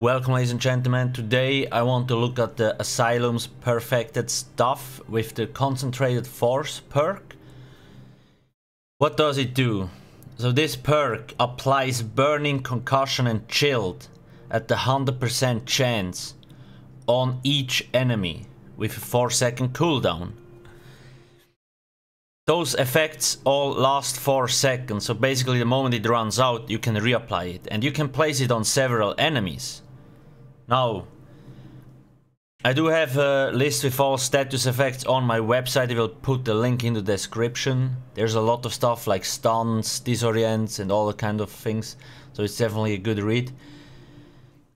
Welcome, ladies and gentlemen. Today I want to look at the Asylum's perfected stuff with the concentrated force perk. What does it do? So this perk applies burning, concussion and chilled at the 100% chance on each enemy with a 4-second cooldown. Those effects all last 4 seconds, so basically the moment it runs out you can reapply it, and you can place it on several enemies. Now, I do have a list with all status effects on my website. I will put the link in the description. There's a lot of stuff like stuns, disorients and all the kind of things, so it's definitely a good read.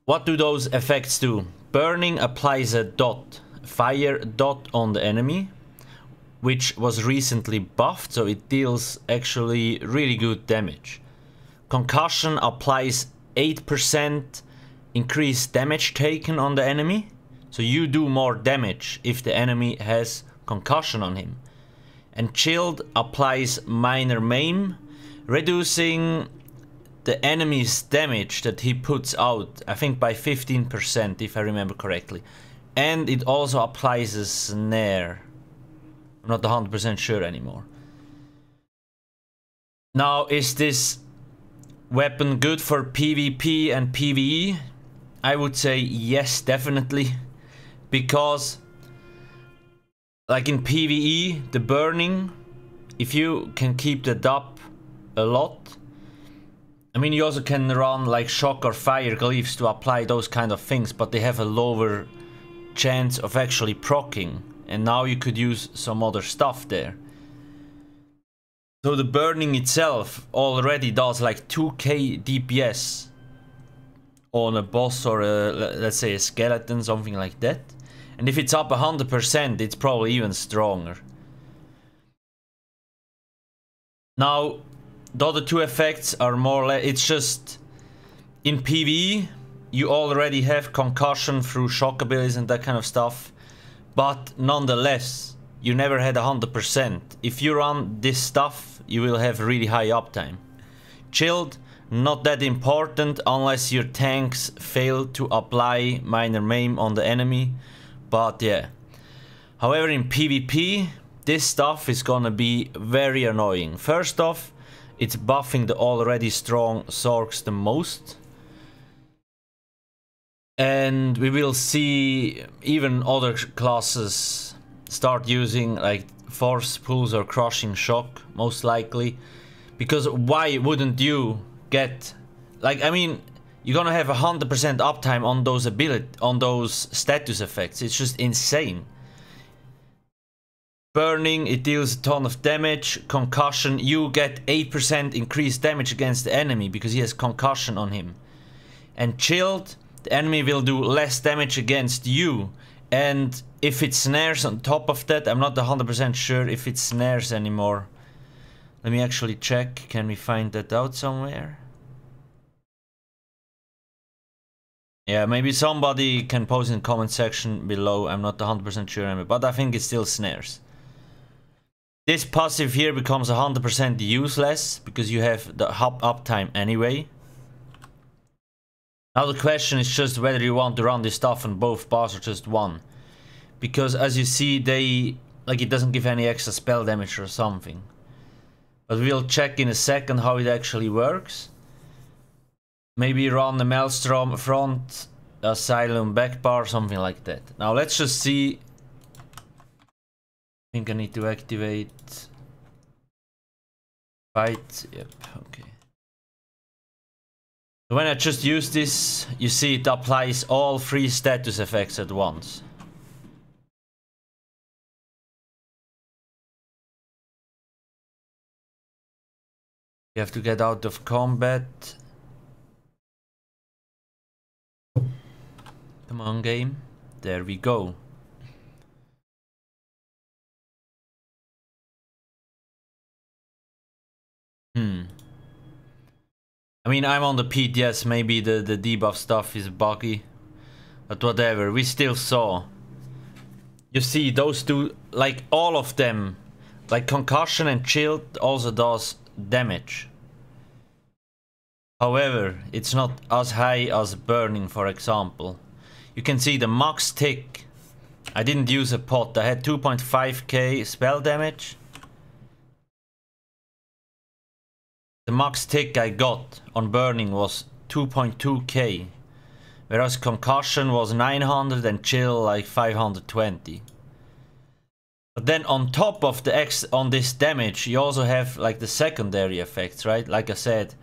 What do those effects do? Burning applies a fire dot on the enemy, which was recently buffed, so it deals actually really good damage. Concussion applies 8% increased damage taken on the enemy, so you do more damage if the enemy has concussion on him. And chilled applies minor maim, reducing the enemy's damage that he puts out, I think by 15% if I remember correctly. And it also applies a snare. I'm not 100% sure anymore. Now, is this weapon good for PvP and Pve? I would say yes, definitely, because like in PvE, the burning, if you can keep that up a lot, I mean, you also can run like shock or fire glyphs to apply those kind of things, but they have a lower chance of actually proccing, and now you could use some other stuff there. So the burning itself already does like 2k DPS on a boss or a, let's say a skeleton, something like that. And if it's up 100%, it's probably even stronger. Now, the other two effects are more or less, it's just in PvE, you already have concussion through shock abilities and that kind of stuff. But nonetheless, you never had 100%. If you run this stuff, you will have really high uptime. Chilled, not that important unless your tanks fail to apply minor maim on the enemy, but yeah. However, in PvP, this stuff is gonna be very annoying. First off, it's buffing the already strong Zorks the most. And we will see even other classes start using like force pulls or crushing shock, most likely. Because why wouldn't you get, like, I mean, you're gonna have 100% uptime on those status effects. It's just insane. Burning, it deals a ton of damage. Concussion, you get 8% increased damage against the enemy because he has concussion on him. And chilled, the enemy will do less damage against you. And if it snares on top of that, I'm not 100% sure if it snares anymore. Let me actually check. Can we find that out somewhere? Yeah, maybe somebody can post in the comment section below. I'm not 100% sure, but I think it still snares. This passive here becomes 100% useless because you have the uptime anyway. Now the question is just whether you want to run this stuff on both bars or just one. Because as you see, it doesn't give any extra spell damage or something. But we'll check in a second how it actually works. Maybe run the Maelstrom front, Asylum back bar, something like that. Now let's just see. I think I need to activate fight. Yep, okay. So when I just use this, you see it applies all 3 status effects at once. You have to get out of combat. Come on, game. There we go. I mean, I'm on the PTS, maybe the debuff stuff is buggy. But whatever, we still saw. You see, those two, like all of them, like concussion and chilled also does damage. However, it's not as high as burning, for example. You can see the max tick. I didn't use a pot. I had 2.5k spell damage. The max tick I got on burning was 2.2k. Whereas concussion was 900 and chill like 520. But then on top of the on this damage, you also have like the secondary effects, right? Like I said,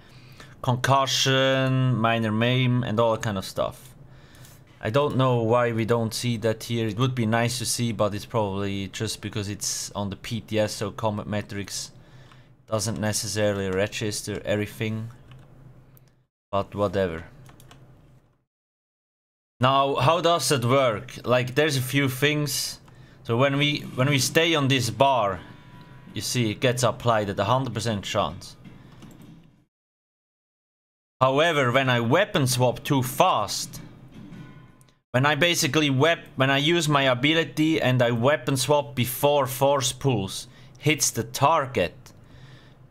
concussion, minor maim, and all that kind of stuff. I don't know why we don't see that here. It would be nice to see, but it's probably just because it's on the PTS, so combat metrics doesn't necessarily register everything. But whatever. Now, how does it work? Like, there's a few things. So when we stay on this bar, you see it gets applied at 100% chance. However, when I weapon swap too fast, when I use my ability and I weapon swap before force pulse hits the target,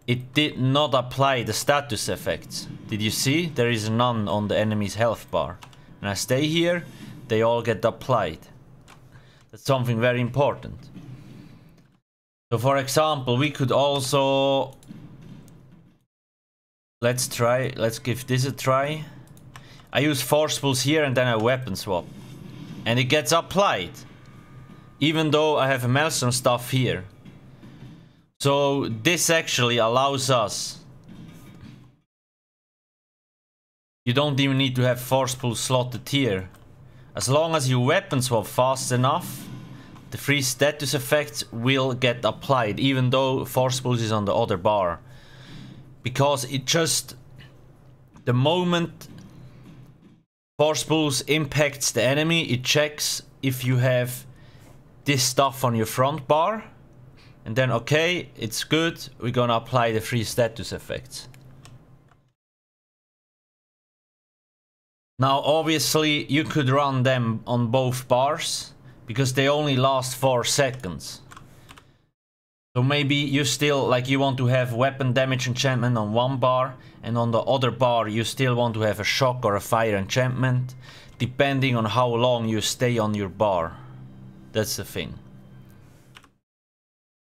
it did not apply the status effects. Did you see? There is none on the enemy's health bar. When I stay here, they all get applied. That's something very important. So for example, we could also... Let's give this a try. I use force pulse here and then I weapon swap. And it gets applied. Even though I have a Maelstrom stuff here. So this actually allows us... You don't even need to have force pulse slotted here. As long as you weapon swap fast enough, the free status effects will get applied, even though force pulse is on the other bar. Because it just... The moment force pulse impacts the enemy, it checks if you have this stuff on your front bar. And then, okay, it's good, we're gonna apply the free status effects. Now, obviously, you could run them on both bars, because they only last 4 seconds. So maybe you still, like, you want to have weapon damage enchantment on one bar, and on the other bar you still want to have a shock or a fire enchantment, depending on how long you stay on your bar. That's the thing.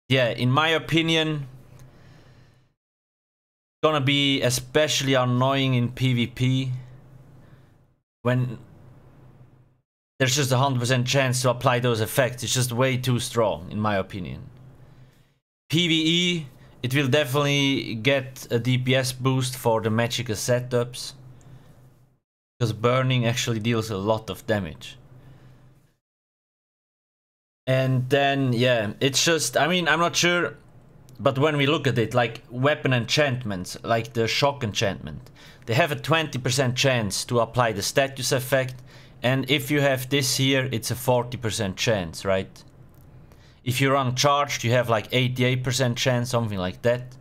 Yeah, in my opinion, it's gonna be especially annoying in PvP. When there's just 100% chance to apply those effects. It's just way too strong, in my opinion. PvE, it will definitely get a DPS boost for the magical setups. Because burning actually deals a lot of damage. And then, yeah, it's just, I mean, I'm not sure. But when we look at it, like weapon enchantments, like the shock enchantment, they have a 20% chance to apply the status effect. And if you have this here, it's a 40% chance, right? If you run charged, you have like 88% chance, something like that.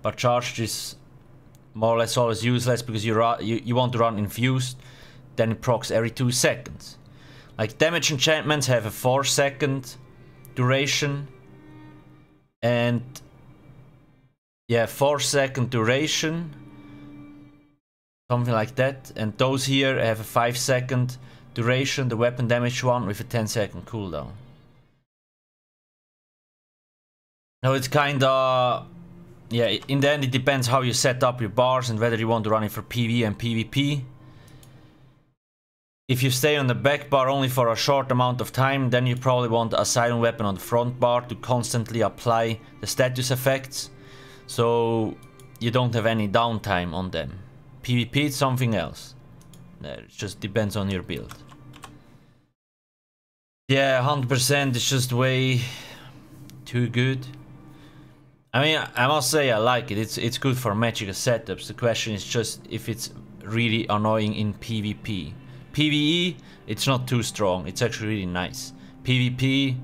But charged is more or less always useless because you want to run infused, then it procs every 2 seconds. Like damage enchantments have a 4-second duration. And yeah, 4-second duration. Something like that. And those here have a 5-second duration, the weapon damage one, with a 10-second cooldown. Now it's kinda... Yeah, in the end it depends how you set up your bars and whether you want to run it for PvE and PvP. If you stay on the back bar only for a short amount of time, then you probably want the Asylum weapon on the front bar to constantly apply the status effects. So you don't have any downtime on them. PvP is something else. It just depends on your build. Yeah, 100% is just way too good. I mean, I must say I like it. It's good for magical setups. The question is just if it's really annoying in PvP. PvE, it's not too strong. It's actually really nice. PvP,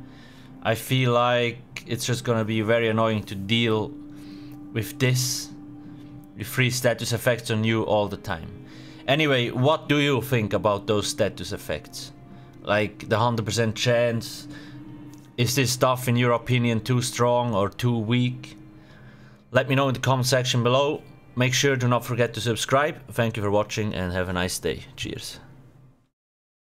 I feel like it's just gonna be very annoying to deal with this. With free status effects on you all the time. Anyway, what do you think about those status effects? Like the 100% chance. Is this stuff in your opinion too strong or too weak? Let me know in the comment section below. make sure to not forget to subscribe. Thank you for watching and have a nice day. Cheers.